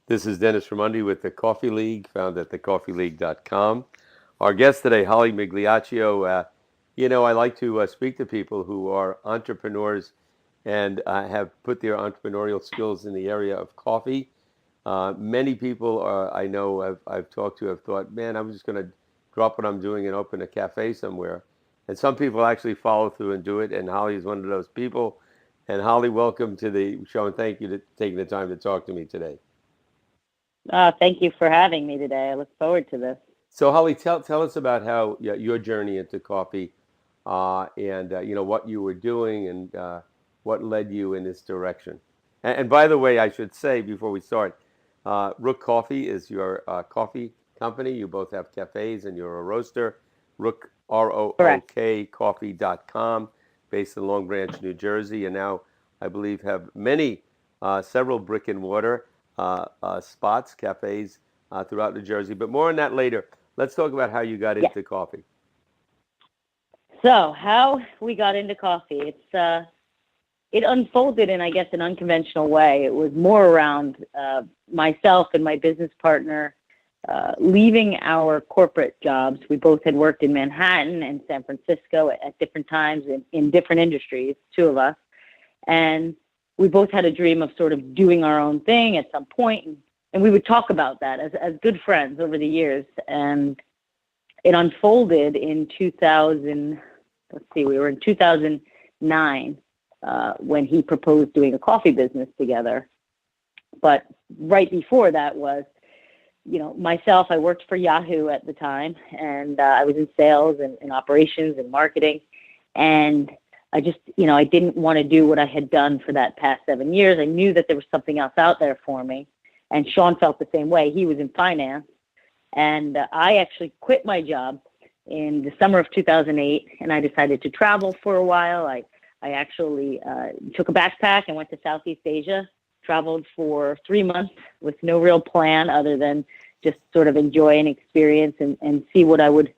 This is Dennis Raimondi with the Coffee League, found at thecoffeeleague.com. Our guest today, Holly Migliaccio. I like to speak to people who are entrepreneurs and have put their entrepreneurial skills in the area of coffee. Many people I know I've talked to have thought, man, I'm just going to drop what I'm doing and open a cafe somewhere. And some people actually follow through and do it, and Holly is one of those people. And Holly, welcome to the show, and thank you for taking the time to talk to me today. Thank you for having me today. I look forward to this. So, Holly, tell us about how your journey into coffee, and what you were doing and what led you in this direction. And by the way, I should say before we start, Rook Coffee is your coffee company. You both have cafes, and you're a roaster. Rook Correct. ROOK Coffee.com, based in Long Branch, New Jersey, and now I believe have several brick and mortar spots, cafes throughout New Jersey. But more on that later. Let's talk about how you got Yeah. into coffee. So how we got into coffee, it unfolded in, I guess, an unconventional way. It was more around myself and my business partner leaving our corporate jobs. We both had worked in Manhattan and San Francisco at different times in different industries, two of us. And we both had a dream of sort of doing our own thing at some point, and we would talk about that as good friends over the years. And it unfolded in 2000. Let's see, we were in 2009 when he proposed doing a coffee business together. But right before that was, myself. I worked for Yahoo at the time, and I was in sales and operations and marketing, and I just, I didn't want to do what I had done for that past 7 years. I knew that there was something else out there for me. And Shawn felt the same way. He was in finance. And I actually quit my job in the summer of 2008, and I decided to travel for a while. I actually took a backpack and went to Southeast Asia, traveled for 3 months with no real plan other than just sort of enjoy and experience and see what I would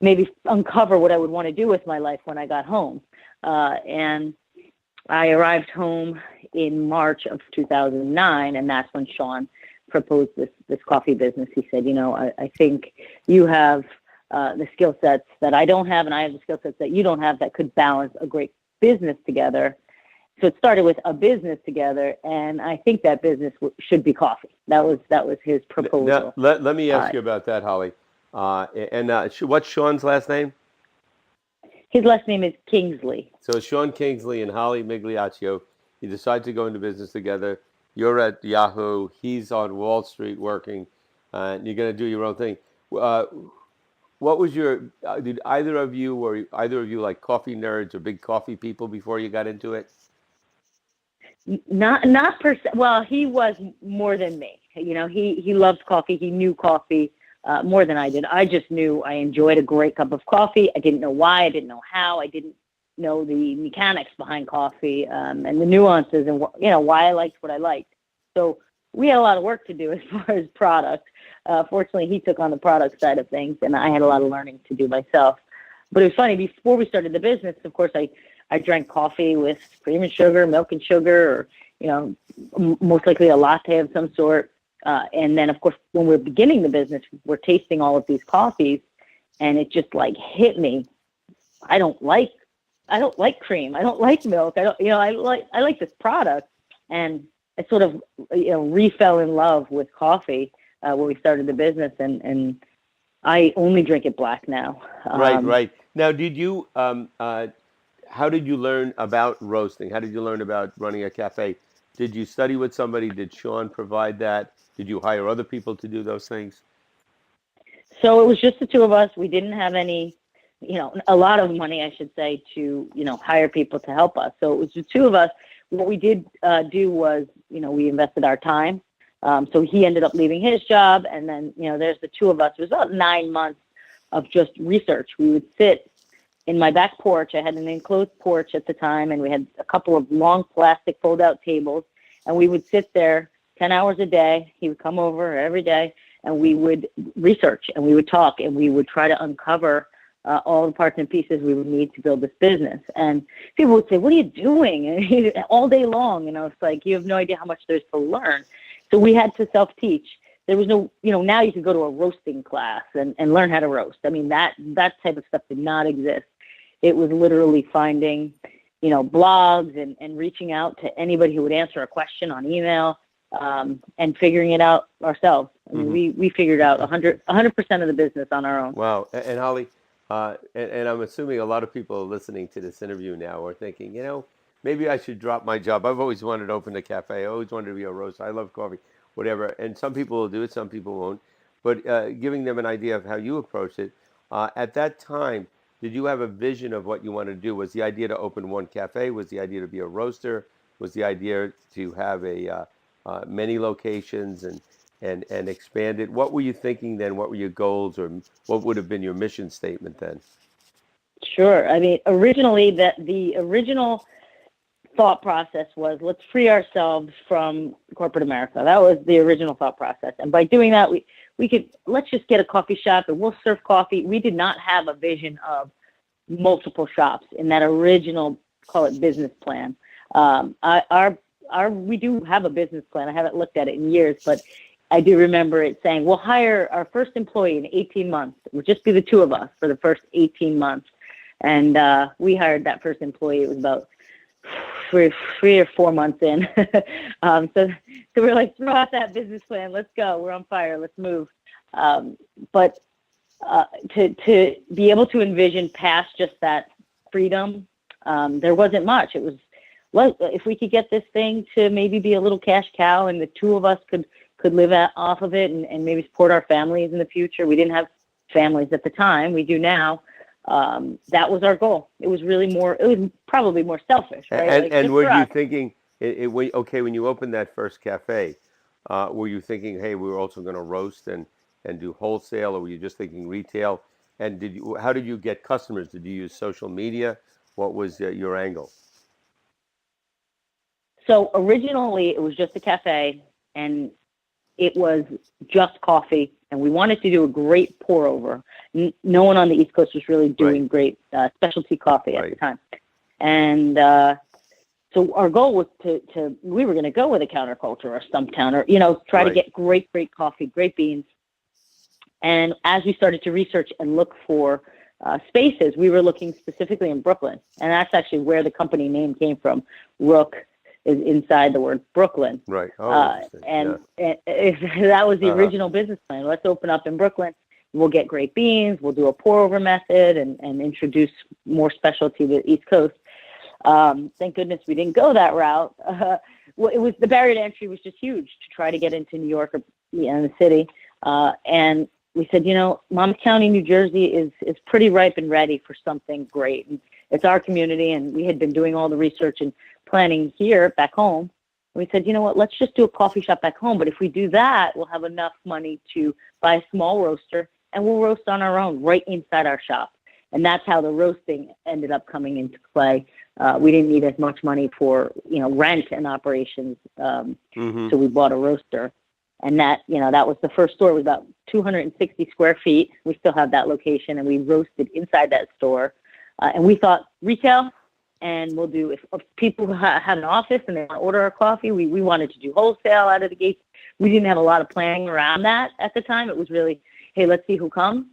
maybe uncover what I would want to do with my life when I got home. And I arrived home in March of 2009, and that's when Shawn proposed this coffee business. He said, I think you have the skill sets that I don't have, and I have the skill sets that you don't have that could balance a great business together. So it started with a business together, and I think that business should be coffee. That was his proposal. Now, let me ask you about that, Holly. What's Sean's last name? His last name is Kingsley. So Sean Kingsley and Holly Migliaccio, you decide to go into business together. You're at Yahoo. He's on Wall Street working, and you're going to do your own thing. What was did either of you, were either of you like coffee nerds or big coffee people before you got into it? Not per se. Well, he was more than me. He loves coffee. He knew coffee more than I did. I just knew I enjoyed a great cup of coffee. I didn't know why. I didn't know how. I didn't know the mechanics behind coffee and the nuances and why I liked what I liked. So we had a lot of work to do as far as product. Fortunately, he took on the product side of things, and I had a lot of learning to do myself. But it was funny. Before we started the business, of course, I drank coffee with cream and sugar, milk and sugar, or most likely a latte of some sort. And then, of course, when we're beginning the business, we're tasting all of these coffees, and it just like hit me. I don't like cream. I don't like milk. I like this product, and I sort of re-fell in love with coffee when we started the business, and I only drink it black now. Right. Now, did you? How did you learn about roasting? How did you learn about running a cafe? Did you study with somebody? Did Shawn provide that? Did you hire other people to do those things? So it was just the two of us. We didn't have any, a lot of money, I should say, to, hire people to help us. So it was the two of us. What we did do was, we invested our time. So he ended up leaving his job. And then, there's the two of us. It was about 9 months of just research. We would sit in my back porch. I had an enclosed porch at the time, and we had a couple of long plastic fold-out tables. And we would sit there 10 hours a day. He would come over every day, and we would research, and we would talk, and we would try to uncover all the parts and pieces we would need to build this business. And people would say, "What are you doing?" And all day long, it's like, you have no idea how much there's to learn. So we had to self-teach. There was no, now you could go to a roasting class and learn how to roast. I mean, that type of stuff did not exist. It was literally finding, blogs and reaching out to anybody who would answer a question on email, and figuring it out ourselves. I mean, we figured out 100% of the business on our own. Wow. And Holly, and I'm assuming a lot of people listening to this interview now are thinking, maybe I should drop my job. I've always wanted to open a cafe. I always wanted to be a roaster. I love coffee, whatever. And some people will do it, some people won't. But giving them an idea of how you approach it, at that time, did you have a vision of what you wanted to do? Was the idea to open one cafe? Was the idea to be a roaster? Was the idea to have many locations and expand it? What were you thinking then? What were your goals, or what would have been your mission statement then? Sure. I mean, originally the original thought process was, let's free ourselves from corporate America. That was the original thought process. And by doing that, we could, let's just get a coffee shop and we'll serve coffee. We did not have a vision of multiple shops in that original, call it business plan. We do have a business plan. I haven't looked at it in years, but I do remember it saying, we'll hire our first employee in 18 months. It would just be the two of us for the first 18 months. And we hired that first employee. It was about three or 4 months in. So we're like, throw out that business plan. Let's go. We're on fire. Let's move. But to be able to envision past just that freedom, there wasn't much. It was, well, if we could get this thing to maybe be a little cash cow and the two of us could live off of it and maybe support our families in the future. We didn't have families at the time. We do now. That was our goal. It was really it was probably more selfish, right? And were you thinking, when you opened that first cafe, were you thinking, hey, we're also going to roast and do wholesale, or were you just thinking retail? And how did you get customers? Did you use social media? What was your angle? So originally it was just a cafe and it was just coffee, and we wanted to do a great pour over. No one on the East Coast was really doing great specialty coffee at the time. And so our goal was we were going to go with a counterculture or Stumptown, or, try to get great coffee, great beans. And as we started to research and look for spaces, we were looking specifically in Brooklyn. And that's actually where the company name came from. Rook is inside the word Brooklyn. Right. And that was the original business plan. Let's open up in Brooklyn. We'll get great beans. We'll do a pour-over method and introduce more specialty to the East Coast. Thank goodness we didn't go that route. It was, the barrier to entry was just huge to try to get into New York or in the city. And we said, Monmouth County, New Jersey is pretty ripe and ready for something great. And it's our community, and we had been doing all the research and planning here back home. We said, let's just do a coffee shop back home. But if we do that, we'll have enough money to buy a small roaster, and we'll roast on our own right inside our shop. And that's how the roasting ended up coming into play. We didn't need as much money for, rent and operations. So we bought a roaster. And that was the first store. It was about 260 square feet. We still have that location, and we roasted inside that store. And we thought retail, and we'll do, if people had an office and they want to order our coffee, we wanted to do wholesale out of the gates. We didn't have a lot of planning around that at the time. It was really, hey, let's see who comes.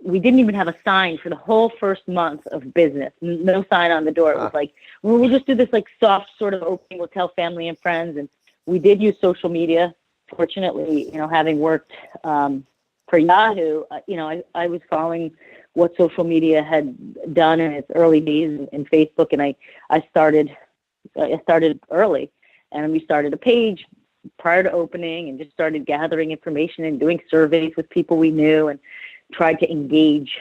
We didn't even have a sign for the whole first month of business. No sign on the door. It was like, well, we'll just do this like soft sort of opening. We'll tell family and friends. And we did use social media. Fortunately, having worked for Yahoo, I was following what social media had done in its early days in Facebook, and I started early, and we started a page prior to opening, and just started gathering information and doing surveys with people we knew, and tried to engage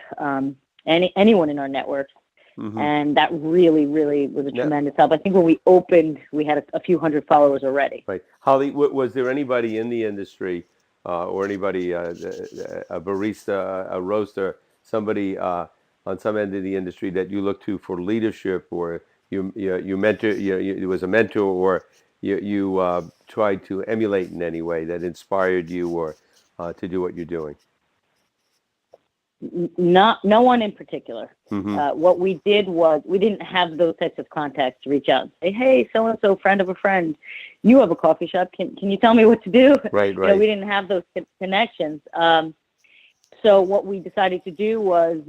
anyone in our network. And that really, really was a tremendous help. I think when we opened, we had a few hundred followers already. Right. Holly, was there anybody in the industry or anybody, a barista, a roaster, somebody on some end of the industry that you look to for leadership, or you mentor, you was a mentor, or you tried to emulate in any way that inspired you or to do what you're doing? No one in particular. Mm-hmm. What we did was we didn't have those types of contacts to reach out and say, hey, so and so, friend of a friend, you have a coffee shop. Can you tell me what to do? Right, We right. didn't have those connections. So what we decided to do was,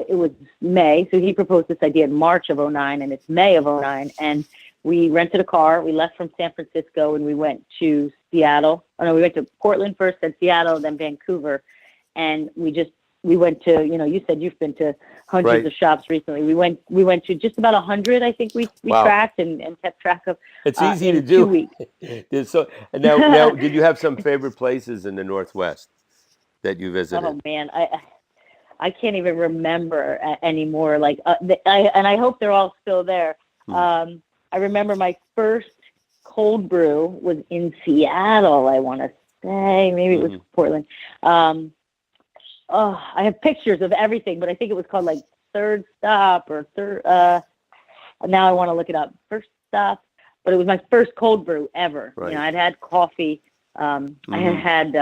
it was May. So he proposed this idea in March of '09, and it's May of '09. And we rented a car. We left from San Francisco, and we went to Seattle. Oh, no, we went to Portland first, then Seattle, then Vancouver. And we went to, you said you've been to hundreds Right. of shops recently. We went to just about 100, I think we Wow. tracked and kept track of It's easy to in 2 do. weeks. So now, did you have some favorite places in the Northwest that you visited? Oh man, I can't even remember anymore. Like, and I hope they're all still there. Hmm. I remember my first cold brew was in Seattle. I want to say maybe it was Mm-hmm. Portland. I have pictures of everything, but I think it was called like Third Stop or Third. Now I want to look it up. First Stop, but it was my first cold brew ever. Right. I'd had coffee. I Mm-hmm. had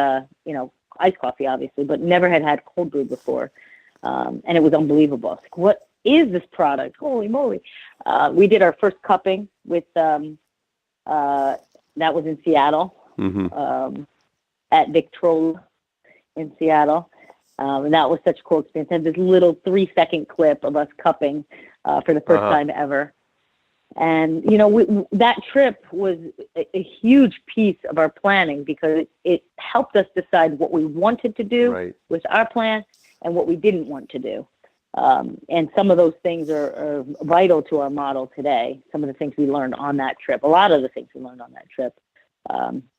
iced coffee, obviously, but never had cold brew before. And it was unbelievable. I was like, what is this product? Holy moly. We did our first cupping with, that was in Seattle, Mm-hmm. at Victrola in Seattle. And that was such a cool experience. I had this little 3-second clip of us cupping for the first time ever. And, that trip was a huge piece of our planning because it helped us decide what we wanted to do Right. with our plan and what we didn't want to do. And some of those things are vital to our model today. Some of the things we learned on that trip, a lot of the things we learned on that trip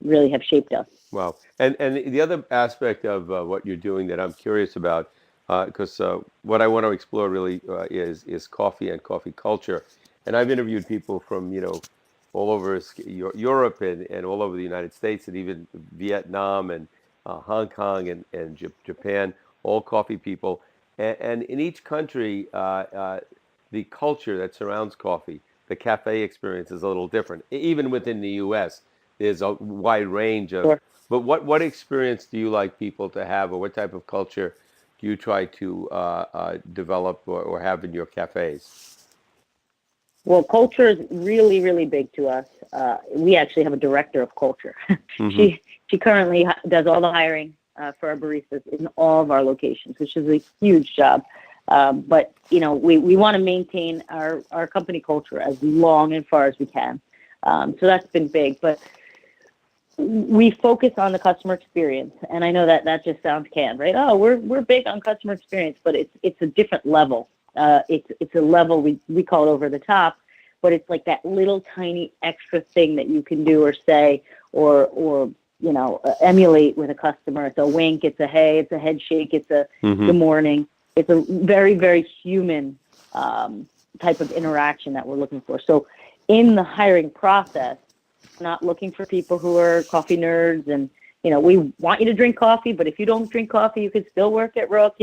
really have shaped us. Wow. And the other aspect of what you're doing that I'm curious about, because what I want to explore really is coffee and coffee culture. And I've interviewed people from, all over Europe and all over the United States and even Vietnam and Hong Kong and Japan, all coffee people. And in each country, the culture that surrounds coffee, the cafe experience is a little different. Even within the U.S., there's a wide range of. Sure. But what experience do you like people to have, or what type of culture do you try to develop or have in your cafes? Well, culture is really, really big to us. We actually have a director of culture. Mm-hmm. She currently does all the hiring for our baristas in all of our locations, which is a huge job. But we want to maintain our company culture as long and far as we can. So that's been big. But we focus on the customer experience, and I know that just sounds canned, right? Oh, we're big on customer experience, but it's a different level. It's a level we call it over the top, but it's like that little tiny extra thing that you can do or say or emulate with a customer. It's a wink, it's a hey, it's a head shake, it's a Mm-hmm. good morning. It's a very, very human type of interaction that we're looking for. So in the hiring process, not looking for people who are coffee nerds and, we want you to drink coffee, but if you don't drink coffee, you can still work at Rook.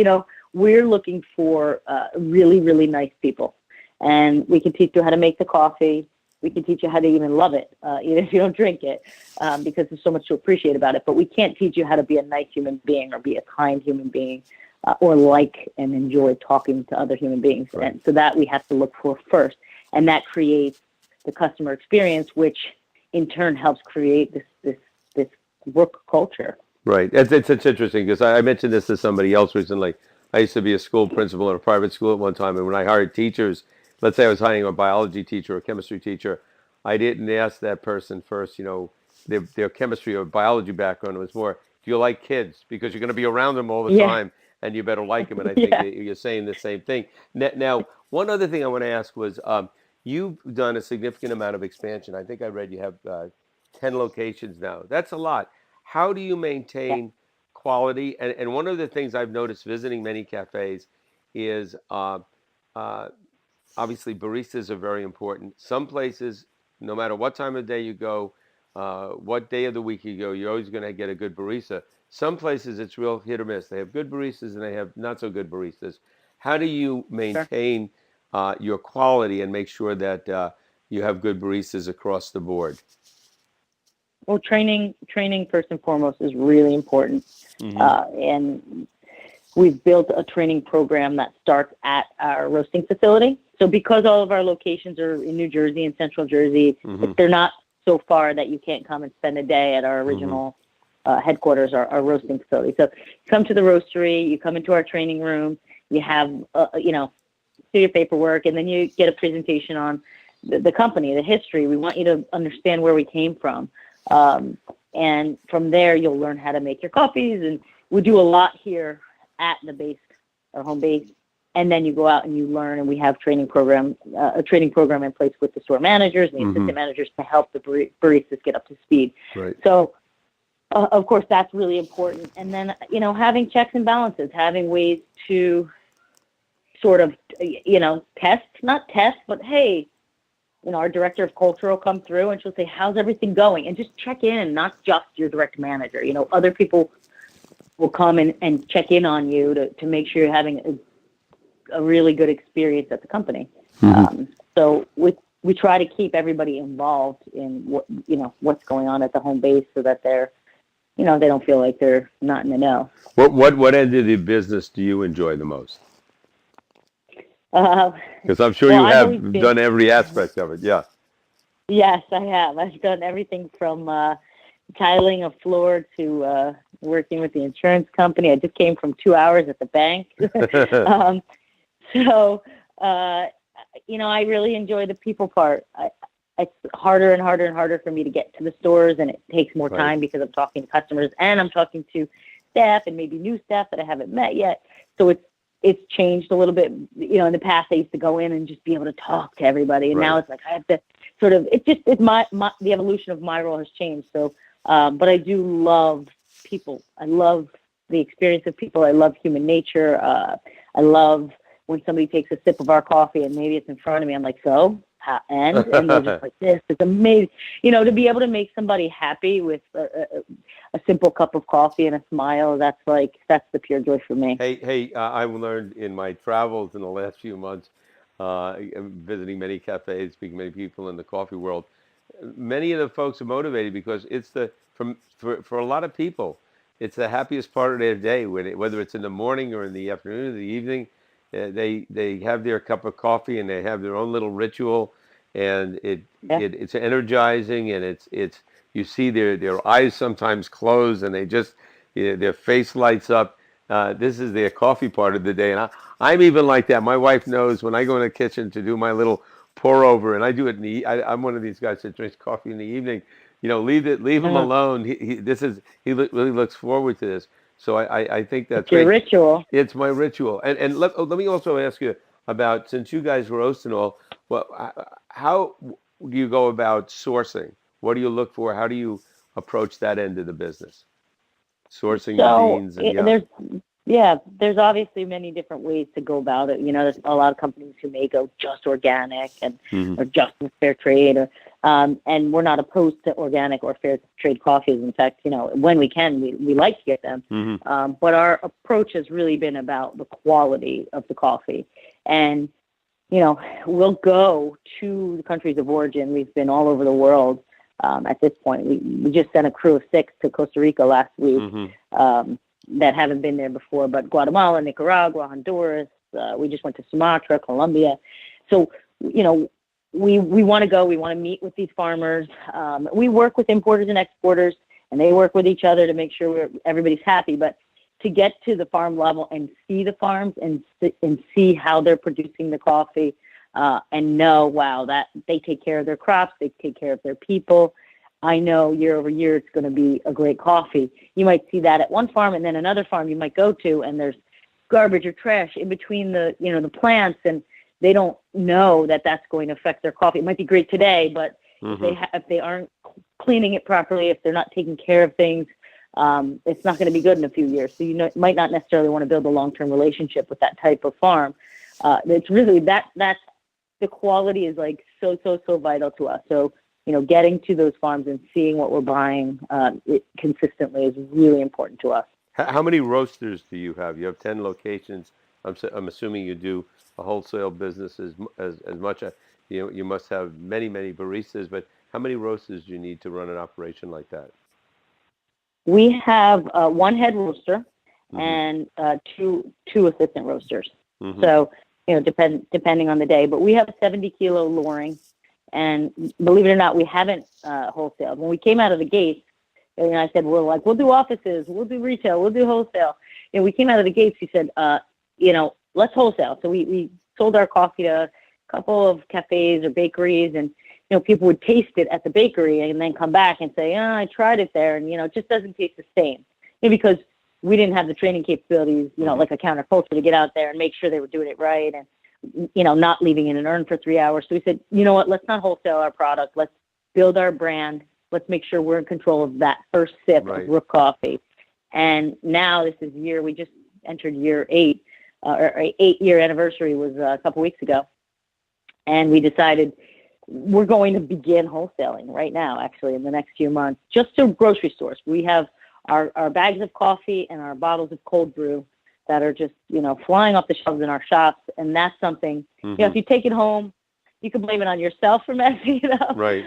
We're looking for really, really nice people. And we can teach you how to make the coffee. We can teach you how to even love it, even if you don't drink it, because there's so much to appreciate about it. But we can't teach you how to be a nice human being or be a kind human being or like and enjoy talking to other human beings. Right. And so that we have to look for first. And that creates the customer experience, which in turn helps create this work culture. Right. It's interesting because I mentioned this to somebody else recently. I used to be a school principal in a private school at one time, and when I hired teachers, let's say I was hiring a biology teacher or a chemistry teacher, I didn't ask that person first, their chemistry or biology background. It was more, do you like kids? Because you're going to be around them all the Yeah. time, and you better like them. And I think Yeah. that you're saying the same thing. Now, one other thing I want to ask was, you've done a significant amount of expansion. I think I read you have 10 locations now. That's a lot. How do you Yeah. maintain quality? And one of the things I've noticed visiting many cafes is uh, obviously baristas are very important. Some places, no matter what time of day you go, what day of the week you go, you're always going to get a good barista. Some places it's real hit or miss. They have good baristas and they have not so good baristas. How do you Sure. maintain your quality and make sure that you have good baristas across the board? Well, training first and foremost is really important. Hmm. And we've built a training program that starts at our roasting facility. So because all of our locations are in New Jersey and Central Jersey, they're not so far that you can't come and spend a day at our original headquarters, our roasting facility. So you come to the roastery, you come into our training room, you have, do your paperwork, and then you get a presentation on the company, the history. We want you to understand where we came from. And from there, you'll learn how to make your coffees. And we do a lot here at the base, our home base. And then you go out and you learn, and we have a training program in place with the store managers and the assistant managers to help the baristas get up to speed. Right. So, of course, that's really important. And then, having checks and balances, having ways to sort of, not test, but hey, our director of culture will come through and she'll say, how's everything going? And just check in, not just your direct manager. Other people will come and check in on you to make sure you're having a really good experience at the company. So we try to keep everybody involved in what's going on at the home base so that they're, they don't feel like they're not in the know. What end of the business do you enjoy the most? Because I'm sure you have done every aspect of it. Yeah. Yes, I have. I've done everything from tiling a floor to working with the insurance company. I just came from 2 hours at the bank. So, I really enjoy the people part. It's harder and harder and harder for me to get to the stores, and it takes more time because I'm talking to customers and I'm talking to staff and maybe new staff that I haven't met yet. So it's changed a little bit. In the past I used to go in and just be able to talk to everybody, and now it's like I have to sort of. It's the evolution of my role has changed. So, but I do love people. I love the experience of people. I love human nature. I love when somebody takes a sip of our coffee and maybe it's in front of me. I'm like, so. And they're just like, this is amazing. To be able to make somebody happy with a simple cup of coffee and a smile, that's the pure joy for me. Hey, I've learned in my travels in the last few months, visiting many cafes, speaking to many people in the coffee world, many of the folks are motivated because it's for a lot of people, it's the happiest part of their day, whether it's in the morning or in the afternoon or the evening. They have their cup of coffee and they have their own little ritual, and it's energizing, and it's you see their eyes sometimes close and they just their face lights up. This is their coffee part of the day, and I'm even like that. My wife knows when I go in the kitchen to do my little pour over, and I do it I'm one of these guys that drinks coffee in the evening. Leave him alone. He really looks forward to this. So I think that's your ritual. It's my ritual. And let me also ask you about, since you guys roast and all, how do you go about sourcing? What do you look for? How do you approach that end of the business? Sourcing the beans. There's obviously many different ways to go about it. There's a lot of companies who may go just organic and or just fair trade, and we're not opposed to organic or fair trade coffees. In fact, when we can, we like to get them. But our approach has really been about the quality of the coffee. And, we'll go to the countries of origin. We've been all over the world at this point. We just sent a crew of 6 to Costa Rica last week that haven't been there before, but Guatemala, Nicaragua, Honduras. We just went to Sumatra, Colombia. So, we want to go. We want to meet with these farmers. We work with importers and exporters, and they work with each other to make sure everybody's happy. But to get to the farm level and see the farms and see how they're producing the coffee, and know, wow, that they take care of their crops, they take care of their people. I know year over year it's going to be a great coffee. You might see that at one farm, and then another farm you might go to, and there's garbage or trash in between the plants, and they don't know that that's going to affect their coffee. It might be great today, but if they aren't cleaning it properly, if they're not taking care of things, it's not going to be good in a few years. So you might not necessarily want to build a long-term relationship with that type of farm. It's really that's the quality is like so vital to us. So getting to those farms and seeing what we're buying consistently is really important to us. How many roasters do you have? You have 10 locations. I'm assuming you do a wholesale business as much. You must have many baristas, but how many roasters do you need to run an operation like that? We have one head roaster, Mm-hmm. and two assistant roasters. Mm-hmm. So, depending on the day. But we have a 70-kilo Loring, and believe it or not, we haven't wholesaled. When we came out of the gates, and I said, we'll do offices, we'll do retail, we'll do wholesale. And we came out of the gates, he said, let's wholesale. So we sold our coffee to a couple of cafes or bakeries, and people would taste it at the bakery and then come back and say, I tried it there, and it just doesn't taste the same. Because we didn't have the training capabilities, like a counterculture, to get out there and make sure they were doing it right, and not leaving in an urn for 3 hours. So we said, you know what, let's not wholesale our product. Let's build our brand. Let's make sure we're in control of that first sip of Rook coffee. And now this is we just entered year 8. Our 8-year anniversary was a couple weeks ago. And we decided we're going to begin wholesaling right now, actually, in the next few months, just to grocery stores. We have our bags of coffee and our bottles of cold brew that are just, flying off the shelves in our shops. And that's something, if you take it home, you can blame it on yourself for messing it up. Right.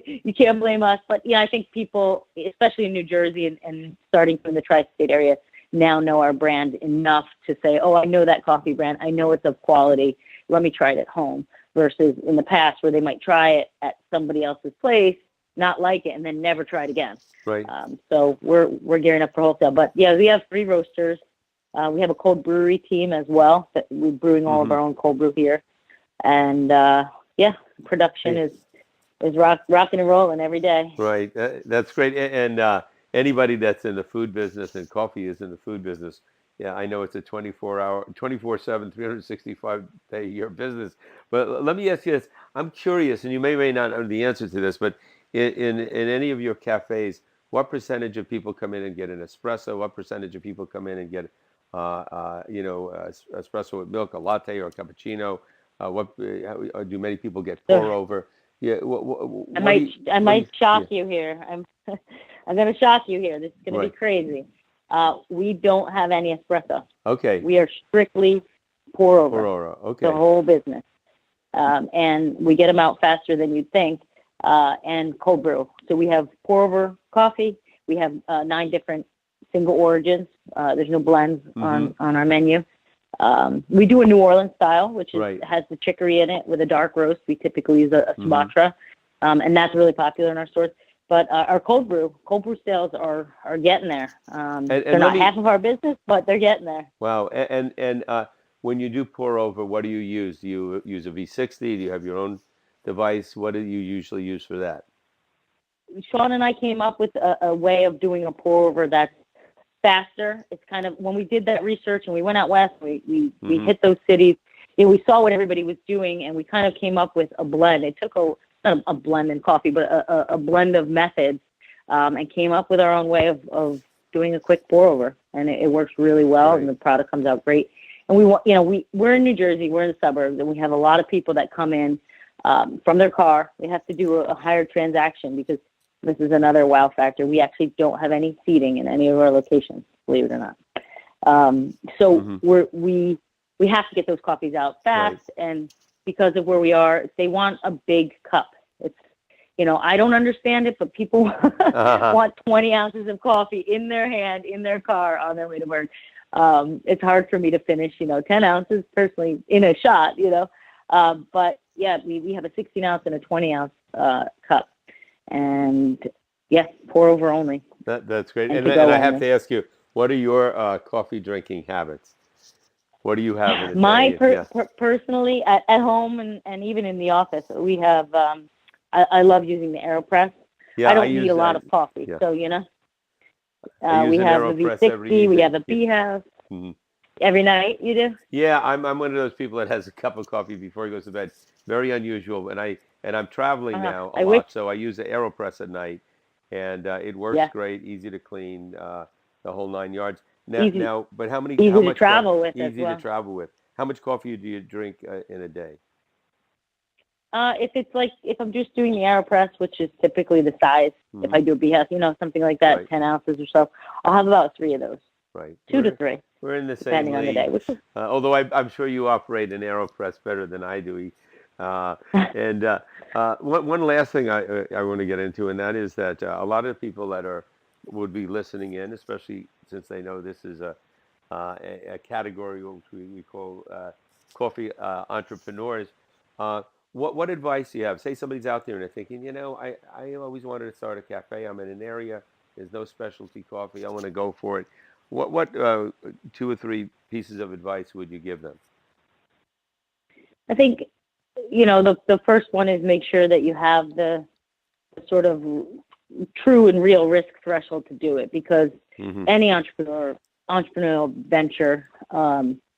You can't blame us. But, I think people, especially in New Jersey and starting from the tri-state area, now know our brand enough to say, I know that coffee brand. I know it's of quality. Let me try it at home. Versus in the past where they might try it at somebody else's place, not like it, and then never try it again. Right. So we're gearing up for wholesale. But, we have 3 roasters. We have a cold brewery team as well. That we're brewing all of our own cold brew here. And, production is rocking and rolling every day. Right. That's great. And anybody that's in the food business, and coffee is in the food business, I know it's a 24-hour, 24/7, 365-day-a-year business. But let me ask you this. I'm curious, and you may not know the answer to this, but in any of your cafes, what percentage of people come in and get an espresso? What percentage of people come in and get, espresso with milk, a latte, or a cappuccino? Do many people get pour-over? Yeah. I might shock you here. I'm going to shock you here. This is going to be crazy. We don't have any espresso. Okay. We are strictly pour-over. Pour-over. Okay. The whole business. And we get them out faster than you'd think. And cold brew. So we have pour-over coffee. We have 9 different single origins. There's no blends on our menu. We do a New Orleans style, which has the chicory in it with a dark roast. We typically use a Sumatra, and that's really popular in our stores. But our cold brew sales are getting there. They're not half of our business, but they're getting there. Wow. And when you do pour over, what do you use? Do you use a V60? Do you have your own device? What do you usually use for that? Shawn and I came up with a way of doing a pour over that's faster. It's kind of, when we did that research and we went out west, we hit those cities, we saw what everybody was doing, and we kind of came up with a blend. It took not a blend in coffee, but a blend of methods, and came up with our own way of doing a quick pour over, and it works really well, and the product comes out great. And we're in New Jersey, we're in the suburbs, and we have a lot of people that come in from their car. They have to do a higher transaction because this is another wow factor. We actually don't have any seating in any of our locations, believe it or not. We have to get those coffees out fast, and because of where we are, they want a big cup. It's, I don't understand it, but people want 20 ounces of coffee in their hand, in their car, on their way to work. It's hard for me to finish, 10 ounces personally in a shot, but yeah, we have a 16 ounce and a 20 ounce cup, and yes, pour over only. That's great. And I have to ask you, what are your coffee drinking habits? What do you have in a day? Personally, at home and even in the office, we have, I love using the AeroPress. I don't need a lot of coffee, so, we have a V60, we have a B-House. Every night, you do? Yeah, I'm one of those people that has a cup of coffee before he goes to bed. Very unusual, and I'm traveling now a lot, so I use the AeroPress at night, and it works great, easy to clean, the whole 9 yards. Now, but how much to travel with? Easy to travel with. How much coffee do you drink in a day? If I'm just doing the AeroPress, which is typically the size, if I do a B-House, something like that, 10 ounces or so, I'll have about 3 of those. Right. 2 to 3. We're in the same depending on the day. Although I'm sure you operate an AeroPress better than I do. One last thing I want to get into, and that is that a lot of people that are would be listening in, especially since they know this is a category which we call coffee entrepreneurs. Uh, what advice do you have? Say somebody's out there and they're thinking, I always wanted to start a cafe. I'm in an area. There's no specialty coffee. I want to go for it. What two or three pieces of advice would you give them? I think, the first one is make sure that you have the sort of true and real risk threshold to do it, because Hmm. any entrepreneurial venture,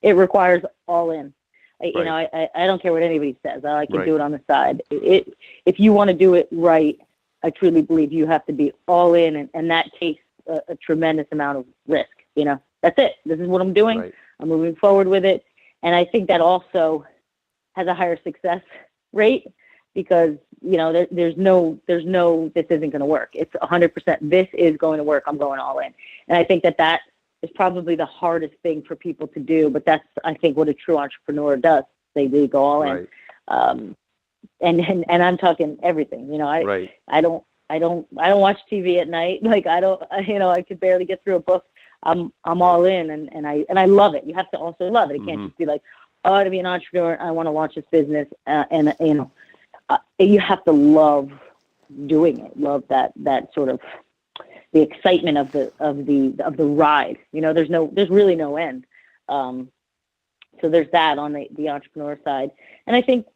it requires all in. Right. I don't care what anybody says. I can Right. do it on the side. If you want to do it right, I truly believe you have to be all in, and that takes a tremendous amount of risk. That's it. This is what I'm doing. Right. I'm moving forward with it, and I think that also has a higher success rate, because there's no this isn't going to work. It's 100%. This is going to work. I'm going all in, and I think that is probably the hardest thing for people to do. But that's, I think, what a true entrepreneur does. They go all in, Right. and I'm talking everything. Right. I don't watch TV at night. Like, I could barely get through a book. I'm all in, and I love it. You have to also love it. It can't just be like, oh, to be an entrepreneur, I want to launch this business, and you have to love doing it. Love that sort of the excitement of the ride. There's really no end. So there's that on the entrepreneur side, and I think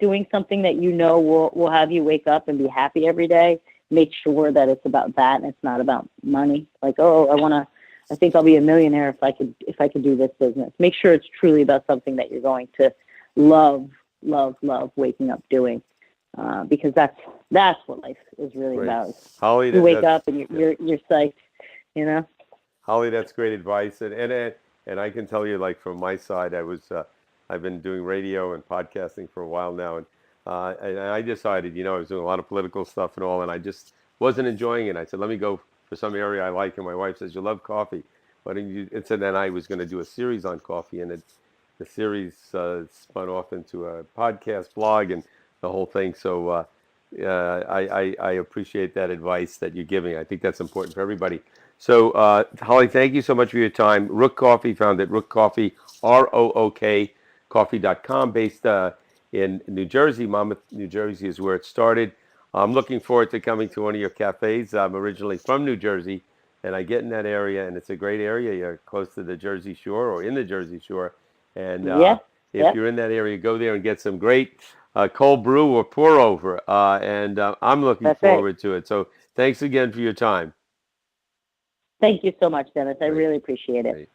doing something that will have you wake up and be happy every day. Make sure that it's about that and it's not about money. Like, oh, I think I'll be a millionaire if I could do this business. Make sure it's truly about something that you're going to love waking up doing, because that's what life is really Right. about. Holly, You wake up and you're psyched. Holly, that's great advice, and I can tell you, like from my side, I've been doing radio and podcasting for a while now, and I decided, I was doing a lot of political stuff and all, and I just wasn't enjoying it. I said, let me go for some area I like, and my wife says, you love coffee, why don't you? And so then I was going to do a series on coffee, and the series spun off into a podcast blog and the whole thing. So I appreciate that advice that you're giving. I think that's important for everybody. So, Holly, thank you so much for your time. Rook Coffee, found at Rook Coffee, ROOK coffee.com, based in New Jersey. Monmouth, New Jersey is where it started. I'm looking forward to coming to one of your cafes. I'm originally from New Jersey, and I get in that area, and it's a great area. You're close to the Jersey Shore or in the Jersey Shore. And Yeah. if you're in that area, go there and get some great cold brew or pour over. And I'm looking That's forward to it. So thanks again for your time. Thank you so much, Dennis. I Great. really appreciate it. Great.